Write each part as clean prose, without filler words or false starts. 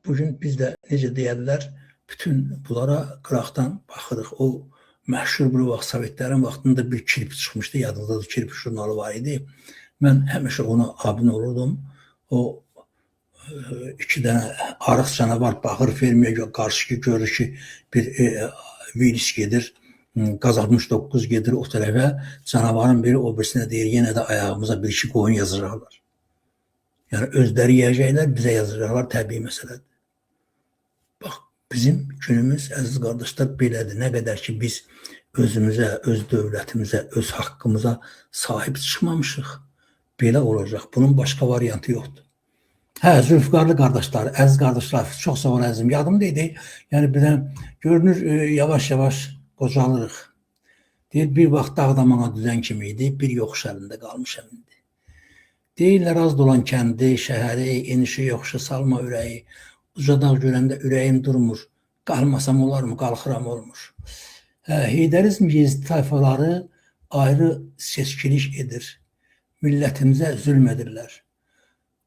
bugün biz də necə deyərlər, bütün bunlara qıraqdan baxırıq. O məşhur bir vaxt Sovetlərin vaxtında bir kirpi çıxmışdı, yadınızdadır, kirpi jurnalı var idi. Mən həmişə ona abunə olurdum. O iki dənə arıq canavar baxır fermiyə qarşı ki, görür ki, bir virus gedir, Qaz 69 gedir o tərəfə, canavarın biri o birisinə deyir, yenə də ayağımıza bir iki qoyun yazacaqlar. Yəni özləri yiyəcəklər, bizə yazacaqlar, təbii məsələdir. Bax, bizim günümüz, əziz qardaşlar, belədir. Nə qədər ki, biz özümüzə, öz dövlətimizə, öz haqqımıza sahib çıxmamışıq, belə olacaq. Bunun başqa variantı yoxdur. Hə, Zülfüqarlı qardaşlar, əziz qardaşlar, çox sağ ol əzizim. Yadımda idi, yəni birdən görünür, yavaş-yavaş qocalırıq. Deyir, bir vaxt dağdamana düzən kimi idi, bir yoxuş əlində qalmışam indi. Deyirlər, az dolan kəndi, şəhəri, enişi, yoxuşu salma ürəyi. Ucadaq görəndə ürəyim durmur. Qalmasam olar mı, qalxıram olmur. Heydərizm yezdi tayfaları ayrı seçkilik edir. Millətimizə zülm edirlər.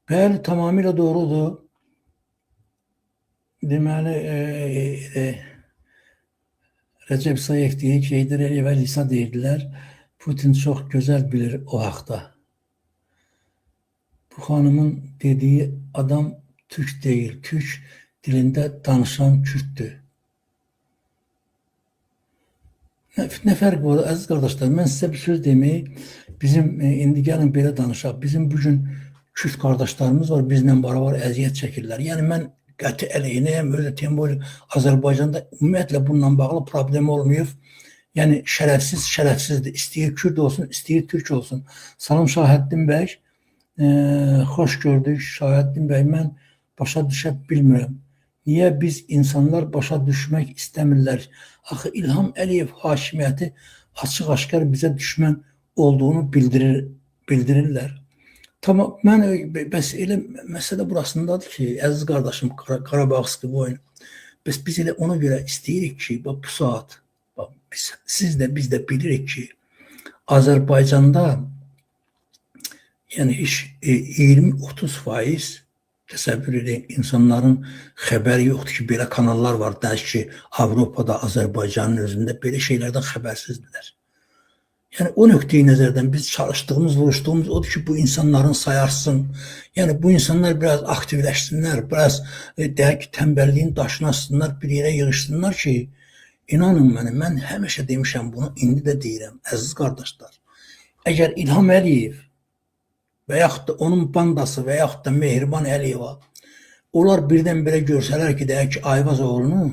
Bəli, tamamilə doğrudur. Deməli, Recep Sayev deyir ki, Heydər Əliyevə lisan deyirdilər. Putin çox gözəl bilir o haqda. Bu xanımın dediyi adam Türk deyil, Türk dilində danışan Kürtdür. Nə fərq var, əziz qardaşlar? Mən sizə bir söz demək, bizim indi gəlin belə danışaq. Bizim bugün Kürt qardaşlarımız var, bizlə beraber əziyyət çəkirlər. Yəni mən qəti əleyhinəyəm, öyle tembol Azərbaycanda ümumiyyətlə bununla bağlı problem olmayıb. Yəni şərəfsizdir. İstəyir Kürt olsun, istəyir Türk olsun. Salam Şahəddin bəy. Xoş gördük Şahəddin bəy. Mən başa düşə bilmirəm. Niyə biz insanlar başa düşmək istəmirlər? Axı İlham Əliyev hakimiyyəti açıq-aşkar bizə düşmən olduğunu bildirirlər. Tamam, mən bəs elə məsələ burasındadır ki, əziz qardaşım, Qarabağski bu oyun. Bəs biz elə ona görə istəyirik ki, bu saat, siz də biz də bilirik ki, Azərbaycanda yəni heç 20-30% təsəvvür edin, insanların xəbəri yoxdur ki, belə kanallar var, dərs ki, Avropada, Azərbaycanın özündə belə şeylərdən xəbərsizdirlər. Yəni o nöqteyi nəzərdən biz çalışdığımız, vuruşduğumuz odur ki, bu insanların sayarsın. Yəni bu insanlar biraz aktivləşsinlər, biraz deyək ki, tənbəlliyin daşını assınlar, bir yerə yığışsınlar ki, inanın mənə, mən həmişə demişəm bunu, indi də deyirəm, əziz qardaşlar. Əgər İlham Əliyev və yaxud da onun bandası və yaxud da Mehriban Əliyeva, onlar birdən belə görsələr ki, deyək ki, Ayvaz oğlunu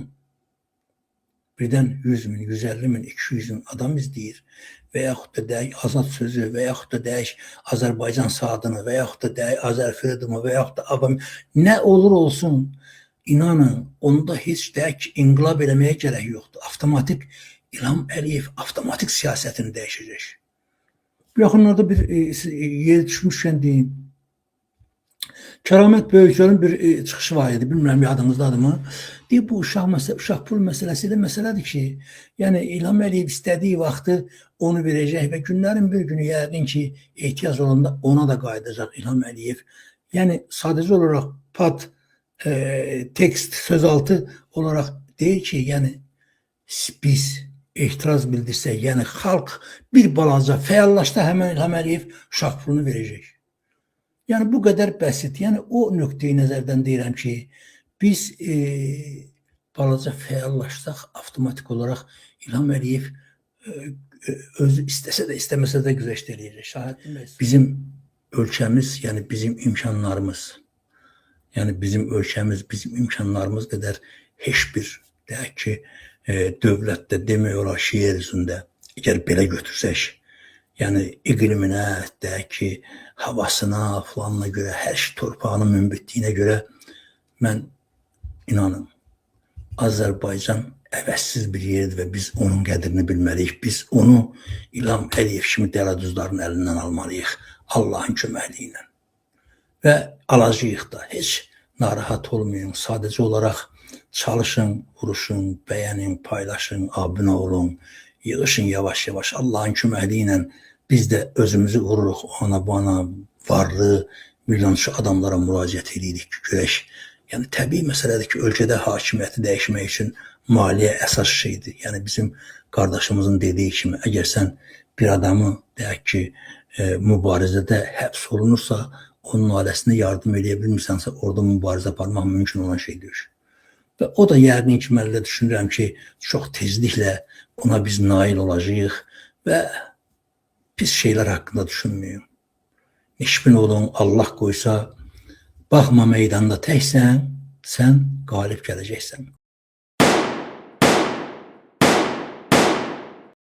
birdən 100 min, 150 min, 200 min adam izləyir və yaxud da deyək Azad sözü və yaxud da deyək Azərbaycan saatını və yaxud da deyək Azərfredomu və yaxud da Abam, nə olur olsun, inanın, onda heç deyək ki, inqilab eləməyə gərək yoxdur. Avtomatik İlham Əliyev avtomatik siyasətini dəyişəcək. Bu yaxınlarda bir yer düşmüşkən deyim. Kəramət Böyükgölün bir çıxışı var idi, bilmirəm yadınızdadır mı? Deyib, bu uşaq pul məsələsi də məsələdir ki, yəni İlham Əliyev istədiyi vaxtı onu verəcək və günlərin bir günü yəqin ki, ehtiyac olanda ona da qayıdacaq İlham Əliyev. Yəni sadəcə olaraq tekst, sözaltı olaraq deyir ki, yəni biz etiraz bildirsək, yəni xalq bir balaca fəallaşda həmən İlham Əliyev uşaq pulunu verəcək. Yəni bu qədər bəsit. Yəni o nöqteyi nəzərdən deyirəm ki, biz balaca fəallaşsaq, avtomatik olaraq İlham Əliyev özü istəsə də, istəməsə də güzəşt eləyəcək. Bizim ölkəmiz, yəni bizim imkanlarımız, bizim imkanlarımız qədər heç bir, deyək ki, dövlətdə demək olar ki, yer üzündə, əgər belə götürsək, yəni iqliminə, deyək ki, havasına, falanına görə, hər şey torpağının münbütlüyünə görə, mən inanın, Azərbaycan əvəzsiz bir yerdir və biz onun qədrini bilməliyik. Biz onu İlham Əliyev kimi dələduzların əlindən almalıyıq, Allahın köməkliyi ilə. Və alacağıq da, heç narahat olmayın, sadəcə olaraq çalışın, vuruşun, bəyənin, paylaşın, abunə olun, yığışın yavaş-yavaş. Allahın köməkliyi ilə biz də özümüzü qururuq, ona bana, varlı, milyonçu adamlara müraciət edirik ki, görək Yəni təbii məsələdir ki, ölkədə hakimiyyəti dəyişmək üçün maliyyə əsas şeydir. Yəni bizim qardaşımızın dediyi kimi, əgər sən bir adamı deyək ki, mübarizədə həbs olunursa, onun ailəsinə yardım edə bilmirsənsə, orada mübarizə aparmaq mümkün olan şey deyil. Və o da yəqin ki, mən də düşünürəm ki, çox tezliklə buna biz nail olacağıq və pis şeylər haqqında düşünməyin. Eşbin olun, Allah qoysa, baxma meydanda təksən, sən qalib gələcəksən.